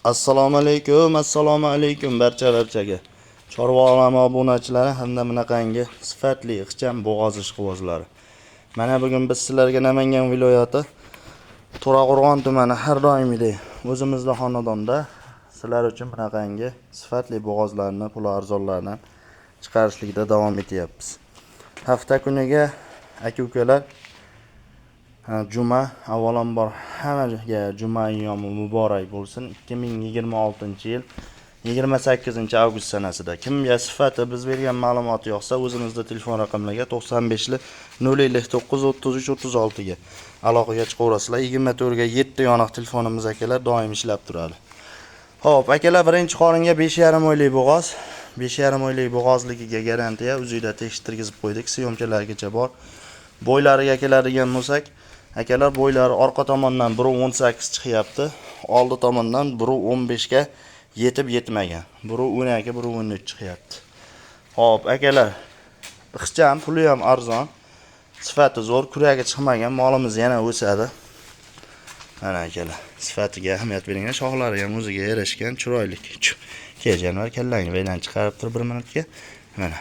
Assalomu alaykum barchaga. Chorva olami obunachilari hamda bunaqangi sifatli ixcham bo'g'oz ishqibozlari. Mana bugun biz sizlarga Namangan viloyati To'raqo'rg'on tumani har doimgidek o'zimizda xonadonda sizlar uchun bunaqangi sifatli bo'g'ozlarni, pul arzonlardan chiqarishlikda davom etyapmiz. Hafta kuniga aka-ukalar Juma avvalambor hammaga juma ayyomi muborak bo'lsin. 2026-yil 28-avgust sanasida kimga sifati biz bergan ma'lumot yoqsa o'zimizda telefon raqamlariga 95 059 33 36 ga aloqaga chiqaverasizlar. 24 ga 7 yoniq telefonimiz akalar doim ishlab turadi. Xo'p, akalar, birinchi qoringa 5,5 oylik bo'g'oz. 5,5 oylik bo'g'ozligiga garantiya o'zingizda tekshirtirgizib qo'ydik. Syomkalargacha bor. Bo'ylariga keladigan bo'lsak, akalar, bo'ylari orqa tomondan 1.18 chiqyapti, oldi tomondan 1.15 ga yetib yetmagan. 1.12, 1.13 chiqyapti. Xo'p, akalar, ixcham, puli ham arzon, sifati zo'r, kuragi chiqmagan, molimiz yana o'sadi. Mana akalar, sifatiga ahamiyat beringlar, shoxlari ham o'ziga yarashgan, chiroyli. Kel jonivar, kallangni baydan chiqarib tur 1 minutga. Mana.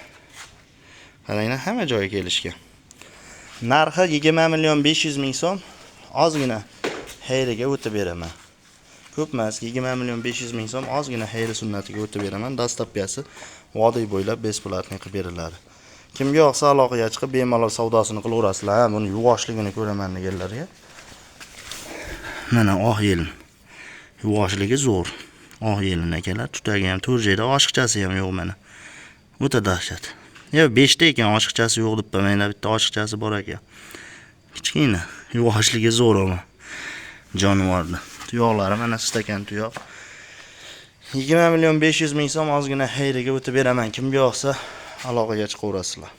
Qaranglar, hamma joyga kelishgan. Narxi 20.500.000 so'm. Ozgina xayriga o'tib beraman. Ko'p emas, 20.500.000 so'm ozgina xayri sunnatiga o'tib beraman. Dastlabkasi vodiy bo'ylab besplatni qilib beriladi. Kimga yoqsa aloqaga chiqib bemalol savdosini qilaverasizlar. Buni yuvvoshligini ko'raman deganlarga. Mana oq yelin. Yuvvoshligi zo'r. Oq yelin akalar, tutagi ham to'rjayda, oshiqchasi ham yo'q mana. O'ta dahshat. 5 ta ekan, oshiqchasi yo'q deb mana bitta oshiqchasi bor ekan. Kichkina, yuvvoshligi zo'r ama jonivorni. Tuyoqlari mana stakan tuyoq. 20.500.000 so'm ozgina xayriga o'tib beraman. Kimga yoqsa aloqaga chiqaverasizlar.